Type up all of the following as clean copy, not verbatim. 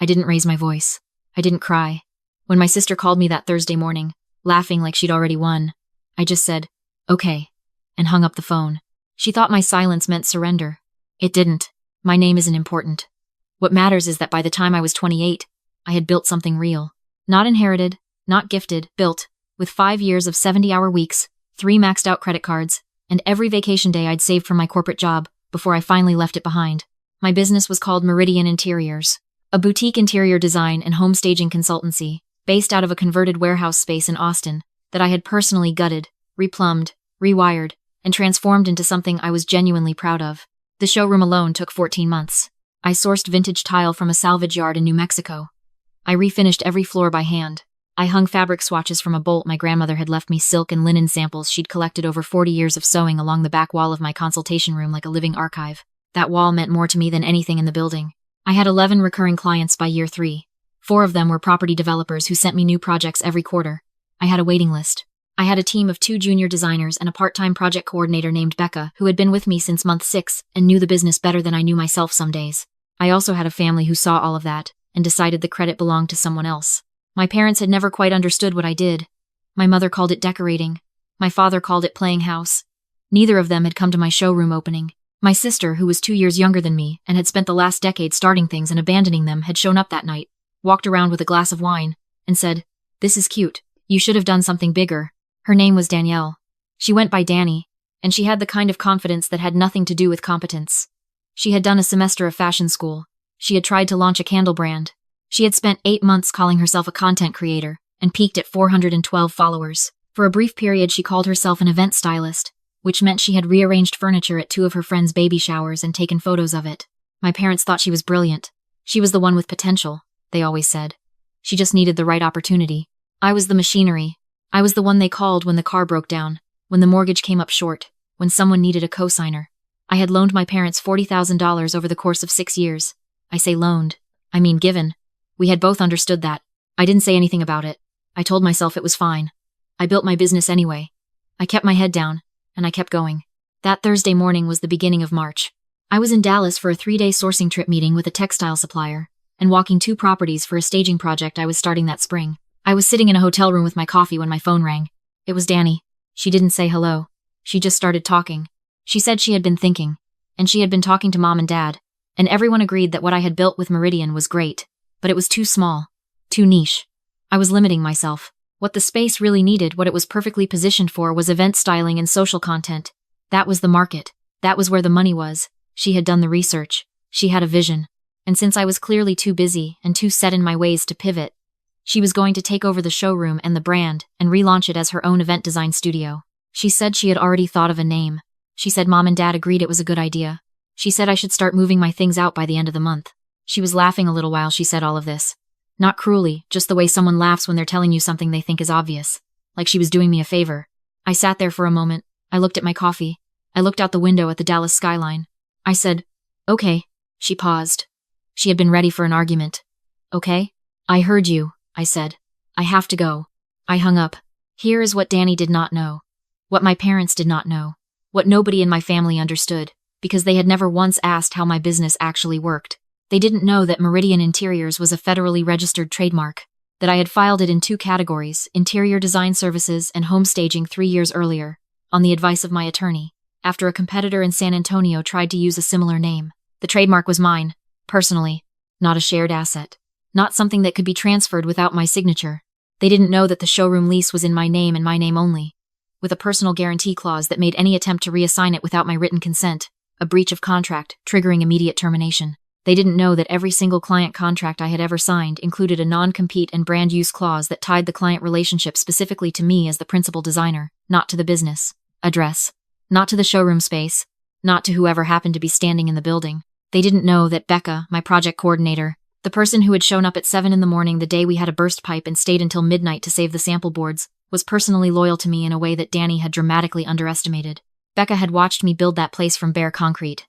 I didn't raise my voice. I didn't cry. When my sister called me that Thursday morning, laughing like she'd already won, I just said, "Okay," and hung up the phone. She thought my silence meant surrender. It didn't. My name isn't important. What matters is that by the time I was 28, I had built something real. Not inherited, not gifted, built, with 5 years of 70-hour weeks, 3 maxed-out credit cards, and every vacation day I'd saved from my corporate job before I finally left it behind. My business was called Meridian Interiors, a boutique interior design and home staging consultancy based out of a converted warehouse space in Austin that I had personally gutted, replumbed, rewired, and transformed into something I was genuinely proud of. The showroom alone took 14 months. I sourced vintage tile from a salvage yard in New Mexico. I refinished every floor by hand. I hung fabric swatches from a bolt my grandmother had left me, silk and linen samples she'd collected over 40 years of sewing, along the back wall of my consultation room like a living archive. That wall meant more to me than anything in the building. I had 11 recurring clients by year 3. 4 of them were property developers who sent me new projects every quarter. I had a waiting list. I had a team of 2 junior designers and a part-time project coordinator named Becca who had been with me since month 6 and knew the business better than I knew myself some days. I also had a family who saw all of that and decided the credit belonged to someone else. My parents had never quite understood what I did. My mother called it decorating. My father called it playing house. Neither of them had come to my showroom opening. My sister, who was 2 years younger than me and had spent the last decade starting things and abandoning them, had shown up that night, walked around with a glass of wine, and said, "This is cute. You should have done something bigger." Her name was Danielle. She went by Danny, and she had the kind of confidence that had nothing to do with competence. She had done a semester of fashion school. She had tried to launch a candle brand. She had spent 8 months calling herself a content creator and peaked at 412 followers. For a brief period, she called herself an event stylist, which meant she had rearranged furniture at 2 of her friends' baby showers and taken photos of it. My parents thought she was brilliant. She was the one with potential, they always said. She just needed the right opportunity. I was the machinery. I was the one they called when the car broke down, when the mortgage came up short, when someone needed a cosigner. I had loaned my parents $40,000 over the course of 6 years. I say loaned. I mean given. We had both understood that. I didn't say anything about it. I told myself it was fine. I built my business anyway. I kept my head down, and I kept going. That Thursday morning was the beginning of March. I was in Dallas for a 3-day sourcing trip meeting with a textile supplier, and walking 2 properties for a staging project I was starting that spring. I was sitting in a hotel room with my coffee when my phone rang. It was Danny. She didn't say hello. She just started talking. She said she had been thinking, and she had been talking to Mom and Dad, and everyone agreed that what I had built with Meridian was great, but it was too small, too niche. I was limiting myself. What the space really needed, what it was perfectly positioned for, was event styling and social content. That was the market. That was where the money was. She had done the research. She had a vision. And since I was clearly too busy and too set in my ways to pivot, she was going to take over the showroom and the brand and relaunch it as her own event design studio. She said she had already thought of a name. She said Mom and Dad agreed it was a good idea. She said I should start moving my things out by the end of the month. She was laughing a little while she said all of this. Not cruelly, just the way someone laughs when they're telling you something they think is obvious. Like she was doing me a favor. I sat there for a moment. I looked at my coffee. I looked out the window at the Dallas skyline. I said, "Okay." She paused. She had been ready for an argument. "Okay?" "I heard you," I said. "I have to go." I hung up. Here is what Danny did not know. What my parents did not know. What nobody in my family understood, because they had never once asked how my business actually worked. They didn't know that Meridian Interiors was a federally registered trademark, that I had filed it in 2 categories, interior design services and home staging, 3 years earlier, on the advice of my attorney, after a competitor in San Antonio tried to use a similar name. The trademark was mine, personally, not a shared asset, not something that could be transferred without my signature. They didn't know that the showroom lease was in my name and my name only, with a personal guarantee clause that made any attempt to reassign it without my written consent a breach of contract, triggering immediate termination. They didn't know that every single client contract I had ever signed included a non-compete and brand use clause that tied the client relationship specifically to me as the principal designer, not to the business address, not to the showroom space, not to whoever happened to be standing in the building. They didn't know that Becca, my project coordinator, the person who had shown up at 7 in the morning the day we had a burst pipe and stayed until midnight to save the sample boards, was personally loyal to me in a way that Danny had dramatically underestimated. Becca had watched me build that place from bare concrete.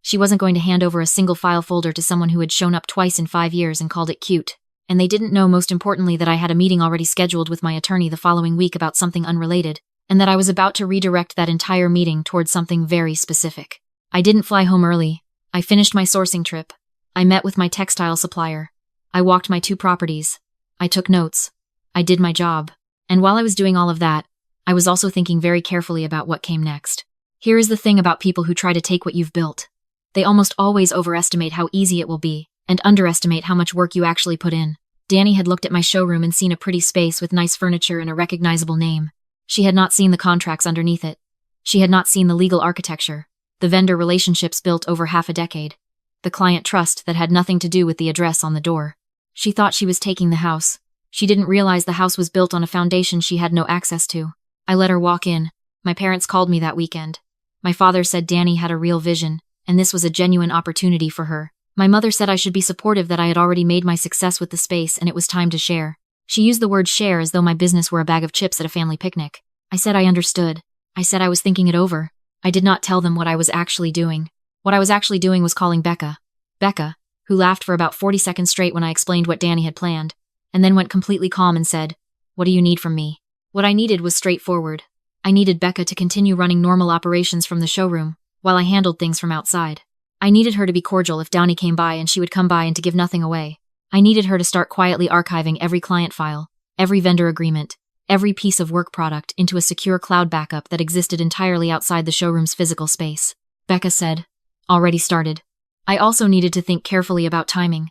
She wasn't going to hand over a single file folder to someone who had shown up twice in 5 years and called it cute. And they didn't know, most importantly, that I had a meeting already scheduled with my attorney the following week about something unrelated, and that I was about to redirect that entire meeting towards something very specific. I didn't fly home early. I finished my sourcing trip. I met with my textile supplier. I walked my 2 properties. I took notes. I did my job. And while I was doing all of that, I was also thinking very carefully about what came next. Here is the thing about people who try to take what you've built. They almost always overestimate how easy it will be, and underestimate how much work you actually put in. Danny had looked at my showroom and seen a pretty space with nice furniture and a recognizable name. She had not seen the contracts underneath it. She had not seen the legal architecture, the vendor relationships built over half a decade, the client trust that had nothing to do with the address on the door. She thought she was taking the house. She didn't realize the house was built on a foundation she had no access to. I let her walk in. My parents called me that weekend. My father said Danny had a real vision, and this was a genuine opportunity for her. My mother said I should be supportive, that I had already made my success with the space and it was time to share. She used the word share as though my business were a bag of chips at a family picnic. I said I understood. I said I was thinking it over. I did not tell them what I was actually doing. What I was actually doing was calling Becca. Becca, who laughed for about 40 seconds straight when I explained what Danny had planned, and then went completely calm and said, "What do you need from me?" What I needed was straightforward. I needed Becca to continue running normal operations from the showroom, while I handled things from outside. I needed her to be cordial if Downey came by, and she would come by, and to give nothing away. I needed her to start quietly archiving every client file, every vendor agreement, every piece of work product into a secure cloud backup that existed entirely outside the showroom's physical space. Becca said, "Already started." I also needed to think carefully about timing.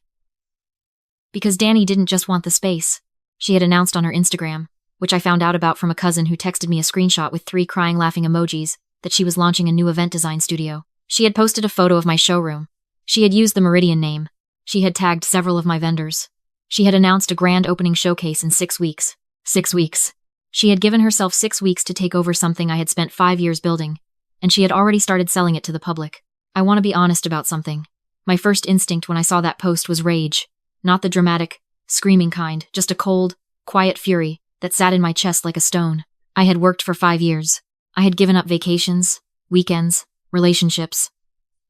Because Danny didn't just want the space. She had announced on her Instagram, which I found out about from a cousin who texted me a screenshot with 3 crying laughing emojis, that she was launching a new event design studio. She had posted a photo of my showroom. She had used the Meridian name. She had tagged several of my vendors. She had announced a grand opening showcase in 6 weeks. 6 weeks. She had given herself 6 weeks to take over something I had spent 5 years building, and she had already started selling it to the public. I want to be honest about something. My first instinct when I saw that post was rage. Not the dramatic, screaming kind, just a cold, quiet fury that sat in my chest like a stone. I had worked for 5 years. I had given up vacations, weekends, relationships.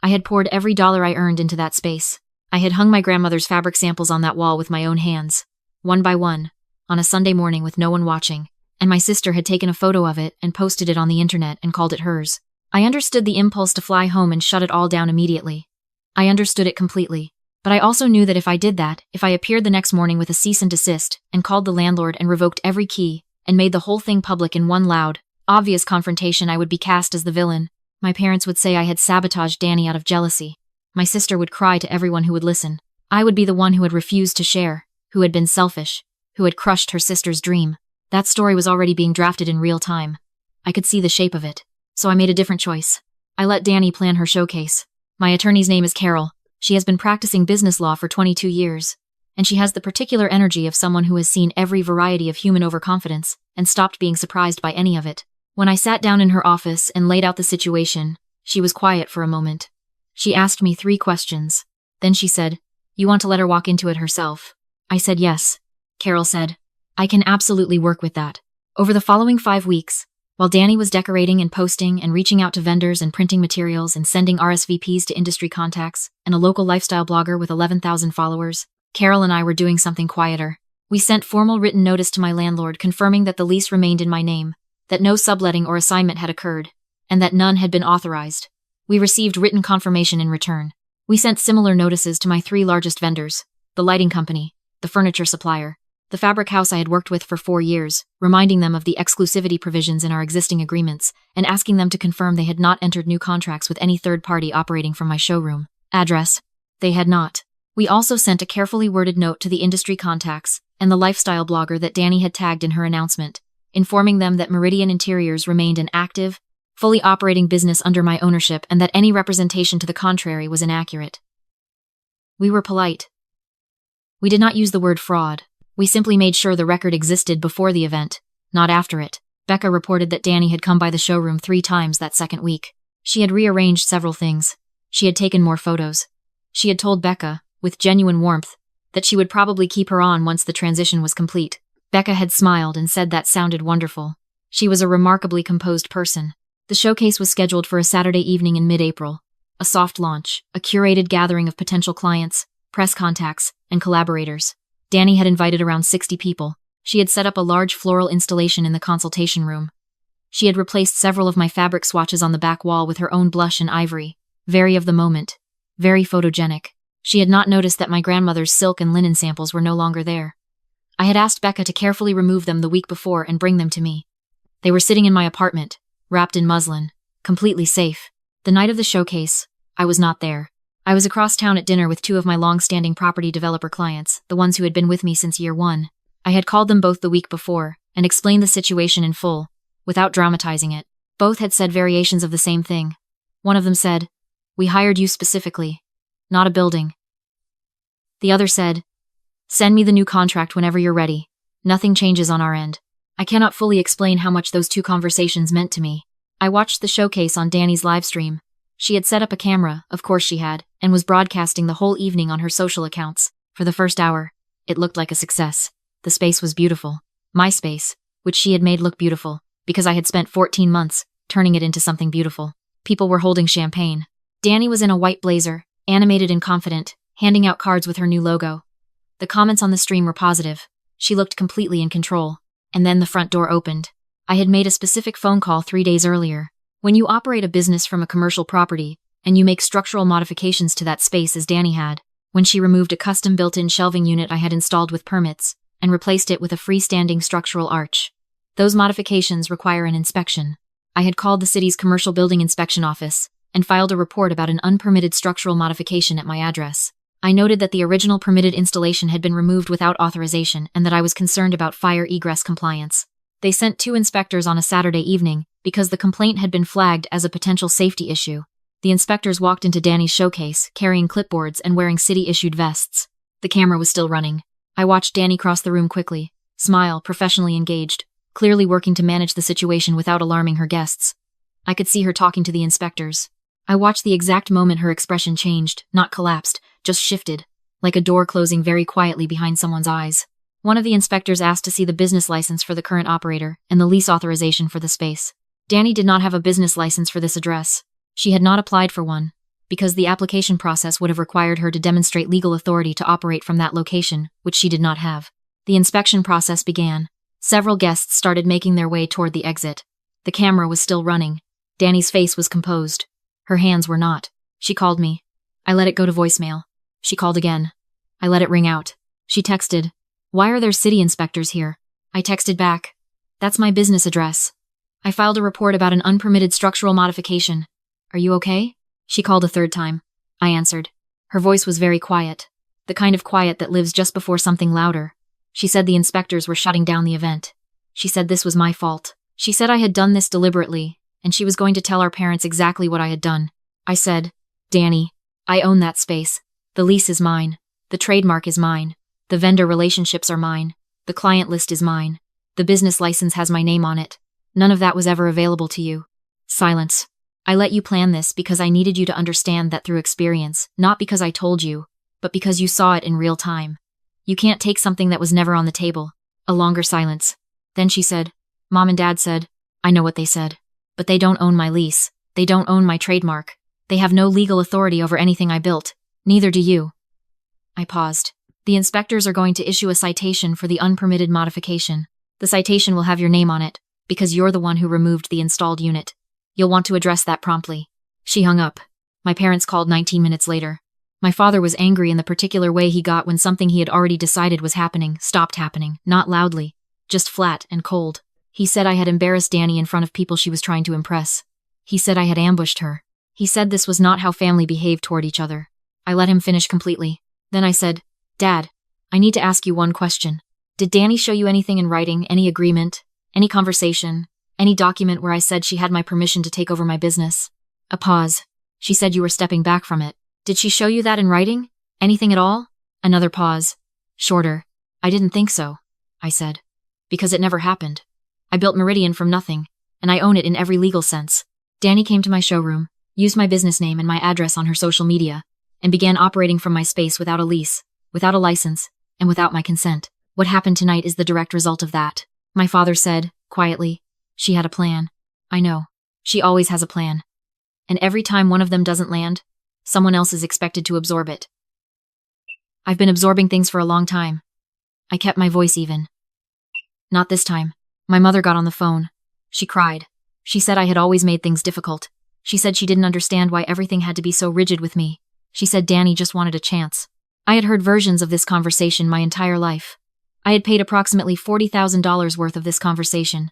I had poured every dollar I earned into that space. I had hung my grandmother's fabric samples on that wall with my own hands, one by one, on a Sunday morning with no one watching, and my sister had taken a photo of it and posted it on the internet and called it hers. I understood the impulse to fly home and shut it all down immediately. I understood it completely. But I also knew that if I did that, if I appeared the next morning with a cease and desist, and called the landlord and revoked every key, and made the whole thing public in one loud, obvious confrontation, I would be cast as the villain. My parents would say I had sabotaged Danny out of jealousy. My sister would cry to everyone who would listen. I would be the one who had refused to share, who had been selfish, who had crushed her sister's dream. That story was already being drafted in real time. I could see the shape of it. So I made a different choice. I let Danny plan her showcase. My attorney's name is Carol. She has been practicing business law for 22 years, and she has the particular energy of someone who has seen every variety of human overconfidence and stopped being surprised by any of it. When I sat down in her office and laid out the situation, she was quiet for a moment. She asked me 3 questions. Then she said, "You want to let her walk into it herself?" I said yes. Carol said, "I can absolutely work with that." Over the following 5 weeks, while Danny was decorating and posting and reaching out to vendors and printing materials and sending RSVPs to industry contacts and a local lifestyle blogger with 11,000 followers, Carol and I were doing something quieter. We sent formal written notice to my landlord confirming that the lease remained in my name, that no subletting or assignment had occurred, and that none had been authorized. We received written confirmation in return. We sent similar notices to my 3 largest vendors, the lighting company, the furniture supplier, the fabric house I had worked with for 4 years, reminding them of the exclusivity provisions in our existing agreements, and asking them to confirm they had not entered new contracts with any third party operating from my showroom. Address. They had not. We also sent a carefully worded note to the industry contacts and the lifestyle blogger that Danny had tagged in her announcement, informing them that Meridian Interiors remained an active, fully operating business under my ownership and that any representation to the contrary was inaccurate. We were polite. We did not use the word fraud. We simply made sure the record existed before the event, not after it. Becca reported that Danny had come by the showroom 3 times that second week. She had rearranged several things. She had taken more photos. She had told Becca, with genuine warmth, that she would probably keep her on once the transition was complete. Becca had smiled and said that sounded wonderful. She was a remarkably composed person. The showcase was scheduled for a Saturday evening in mid-April. A soft launch, a curated gathering of potential clients, press contacts, and collaborators. Danny had invited around 60 people. She had set up a large floral installation in the consultation room. She had replaced several of my fabric swatches on the back wall with her own blush and ivory, very of the moment, very photogenic. She had not noticed that my grandmother's silk and linen samples were no longer there. I had asked Becca to carefully remove them the week before and bring them to me. They were sitting in my apartment, wrapped in muslin, completely safe. The night of the showcase, I was not there. I was across town at dinner with two of my long-standing property developer clients, the ones who had been with me since year one. I had called them both the week before and explained the situation in full, without dramatizing it. Both had said variations of the same thing. One of them said, "We hired you specifically, not a building." The other said, "Send me the new contract whenever you're ready. Nothing changes on our end." I cannot fully explain how much those two conversations meant to me. I watched the showcase on Danny's livestream. She had set up a camera, of course she had, and was broadcasting the whole evening on her social accounts. For the first hour, it looked like a success. The space was beautiful. My space, which she had made look beautiful, because I had spent 14 months turning it into something beautiful. People were holding champagne. Danny was in a white blazer, animated and confident, handing out cards with her new logo. The comments on the stream were positive. She looked completely in control. And then the front door opened. I had made a specific phone call 3 days earlier. When you operate a business from a commercial property, and you make structural modifications to that space as Danny had, when she removed a custom built-in shelving unit I had installed with permits, and replaced it with a freestanding structural arch. Those modifications require an inspection. I had called the city's commercial building inspection office, and filed a report about an unpermitted structural modification at my address. I noted that the original permitted installation had been removed without authorization and that I was concerned about fire egress compliance. They sent 2 inspectors on a Saturday evening because the complaint had been flagged as a potential safety issue. The inspectors walked into Danny's showcase, carrying clipboards and wearing city-issued vests. The camera was still running. I watched Danny cross the room quickly, smile, professionally engaged, clearly working to manage the situation without alarming her guests. I could see her talking to the inspectors. I watched the exact moment her expression changed, not collapsed, just shifted, like a door closing very quietly behind someone's eyes. One of the inspectors asked to see the business license for the current operator and the lease authorization for the space. Danny did not have a business license for this address. She had not applied for one, because the application process would have required her to demonstrate legal authority to operate from that location, which she did not have. The inspection process began. Several guests started making their way toward the exit. The camera was still running. Danny's face was composed. Her hands were not. She called me. I let it go to voicemail. She called again. I let it ring out. She texted, "Why are there city inspectors here?" I texted back, "That's my business address. I filed a report about an unpermitted structural modification. Are you okay?" She called a third time. I answered. Her voice was very quiet, the kind of quiet that lives just before something louder. She said the inspectors were shutting down the event. She said this was my fault. She said I had done this deliberately, and she was going to tell our parents exactly what I had done. I said, "Danny, I own that space. The lease is mine. The trademark is mine. The vendor relationships are mine. The client list is mine. The business license has my name on it. None of that was ever available to you." Silence. I let you plan this because I needed you to understand that through experience, not because I told you, but because you saw it in real time. You can't take something that was never on the table. A longer silence. Then she said, "Mom and Dad said, I know what they said, but they don't own my lease. They don't own my trademark. They have no legal authority over anything I built. Neither do you." I paused. "The inspectors are going to issue a citation for the unpermitted modification. The citation will have your name on it, because you're the one who removed the installed unit. You'll want to address that promptly." She hung up. My parents called 19 minutes later. My father was angry in the particular way he got when something he had already decided was happening stopped happening, not loudly, just flat and cold. He said I had embarrassed Danny in front of people she was trying to impress. He said I had ambushed her. He said this was not how family behaved toward each other. I let him finish completely. Then I said, "Dad, I need to ask you one question. Did Danny show you anything in writing, any agreement, any conversation, any document where I said she had my permission to take over my business?" A pause. "She said you were stepping back from it. Did she show you that in writing? Anything at all?" Another pause. Shorter. "I didn't think so," I said. "Because it never happened. I built Meridian from nothing, and I own it in every legal sense." Danny came to my showroom, used my business name and my address on her social media, and began operating from my space without a lease, without a license, and without my consent. What happened tonight is the direct result of that. My father said, quietly, "She had a plan." I know. She always has a plan. And every time one of them doesn't land, someone else is expected to absorb it. I've been absorbing things for a long time. I kept my voice even. Not this time. My mother got on the phone. She cried. She said I had always made things difficult. She said she didn't understand why everything had to be so rigid with me. She said Danny just wanted a chance. I had heard versions of this conversation my entire life. I had paid approximately $40,000 worth of this conversation.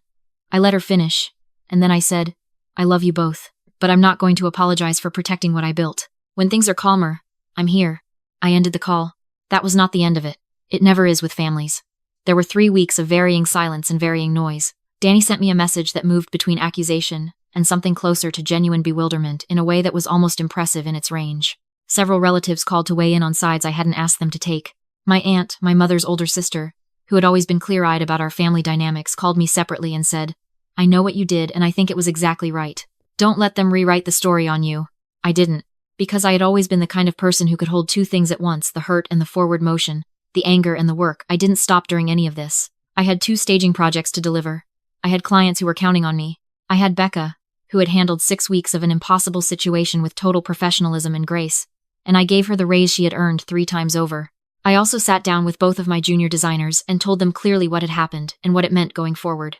I let her finish, and then I said, I love you both, but I'm not going to apologize for protecting what I built. When things are calmer, I'm here. I ended the call. That was not the end of it. It never is with families. There were 3 weeks of varying silence and varying noise. Danny sent me a message that moved between accusation and something closer to genuine bewilderment in a way that was almost impressive in its range. Several relatives called to weigh in on sides I hadn't asked them to take. My aunt, my mother's older sister, who had always been clear-eyed about our family dynamics, called me separately and said, I know what you did and I think it was exactly right. Don't let them rewrite the story on you. I didn't, because I had always been the kind of person who could hold 2 things at once, the hurt and the forward motion, the anger and the work. I didn't stop during any of this. I had 2 staging projects to deliver. I had clients who were counting on me. I had Becca, who had handled 6 weeks of an impossible situation with total professionalism and grace, and I gave her the raise she had earned 3 times over. I also sat down with both of my junior designers and told them clearly what had happened and what it meant going forward.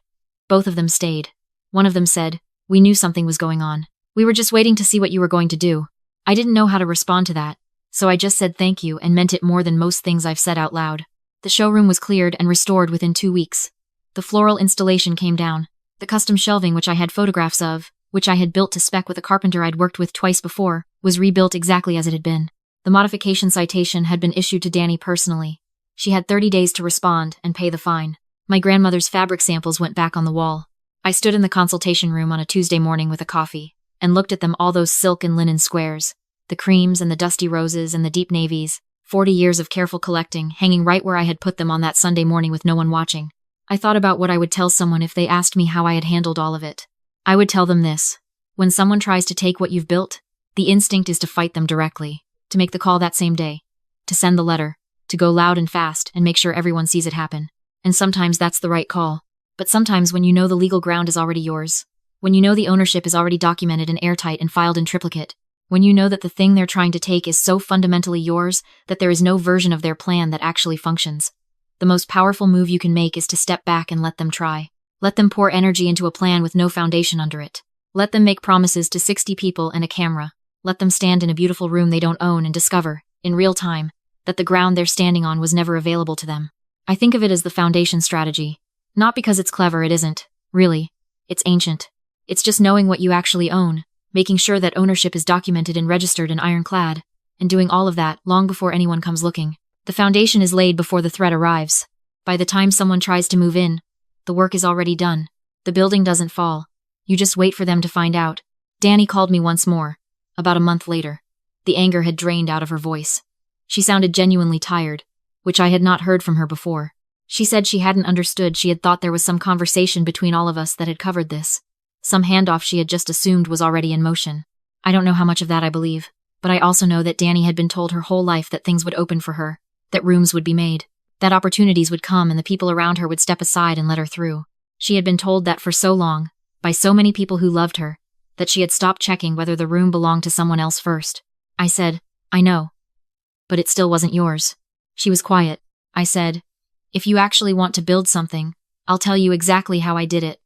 Both of them stayed. One of them said, we knew something was going on. We were just waiting to see what you were going to do. I didn't know how to respond to that, so I just said thank you and meant it more than most things I've said out loud. The showroom was cleared and restored within 2 weeks. The floral installation came down. The custom shelving, which I had photographs of, which I had built to spec with a carpenter I'd worked with twice before, was rebuilt exactly as it had been. The modification citation had been issued to Danny personally. She had 30 days to respond and pay the fine. My grandmother's fabric samples went back on the wall. I stood in the consultation room on a Tuesday morning with a coffee and looked at them, all those silk and linen squares, the creams and the dusty roses and the deep navies, 40 years of careful collecting, hanging right where I had put them on that Sunday morning with no one watching. I thought about what I would tell someone if they asked me how I had handled all of it. I would tell them this. When someone tries to take what you've built, the instinct is to fight them directly, to make the call that same day, to send the letter, to go loud and fast and make sure everyone sees it happen. And sometimes that's the right call. But sometimes when you know the legal ground is already yours, when you know the ownership is already documented and airtight and filed in triplicate, when you know that the thing they're trying to take is so fundamentally yours that there is no version of their plan that actually functions, the most powerful move you can make is to step back and let them try. Let them pour energy into a plan with no foundation under it. Let them make promises to 60 people and a camera. Let them stand in a beautiful room they don't own and discover, in real time, that the ground they're standing on was never available to them. I think of it as the foundation strategy. Not because it's clever, it isn't. Really. It's ancient. It's just knowing what you actually own, making sure that ownership is documented and registered and ironclad, and doing all of that long before anyone comes looking. The foundation is laid before the threat arrives. By the time someone tries to move in, the work is already done. The building doesn't fall. You just wait for them to find out. Danny called me once more, about a month later. The anger had drained out of her voice. She sounded genuinely tired, which I had not heard from her before. She said she hadn't understood. She had thought there was some conversation between all of us that had covered this. Some handoff she had just assumed was already in motion. I don't know how much of that I believe, but I also know that Danny had been told her whole life that things would open for her, that rooms would be made, that opportunities would come and the people around her would step aside and let her through. She had been told that for so long, by so many people who loved her, that she had stopped checking whether the room belonged to someone else first. I said, I know. But it still wasn't yours. She was quiet. I said, if you actually want to build something, I'll tell you exactly how I did it.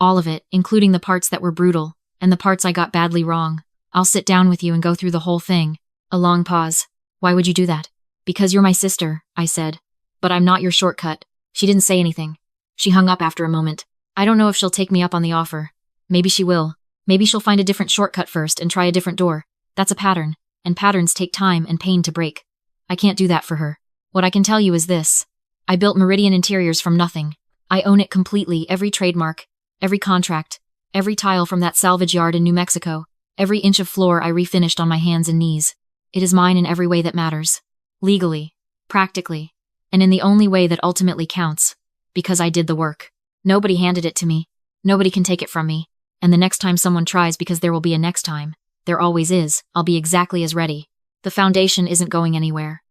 All of it, including the parts that were brutal, and the parts I got badly wrong. I'll sit down with you and go through the whole thing. A long pause. Why would you do that? Because you're my sister, I said. But I'm not your shortcut. She didn't say anything. She hung up after a moment. I don't know if she'll take me up on the offer. Maybe she will. Maybe she'll find a different shortcut first and try a different door. That's a pattern, and patterns take time and pain to break. I can't do that for her. What I can tell you is this. I built Meridian Interiors from nothing. I own it completely, every trademark, every contract, every tile from that salvage yard in New Mexico, every inch of floor I refinished on my hands and knees. It is mine in every way that matters. Legally, practically, and in the only way that ultimately counts. Because I did the work. Nobody handed it to me. Nobody can take it from me. And the next time someone tries, because there will be a next time, there always is, I'll be exactly as ready. The foundation isn't going anywhere.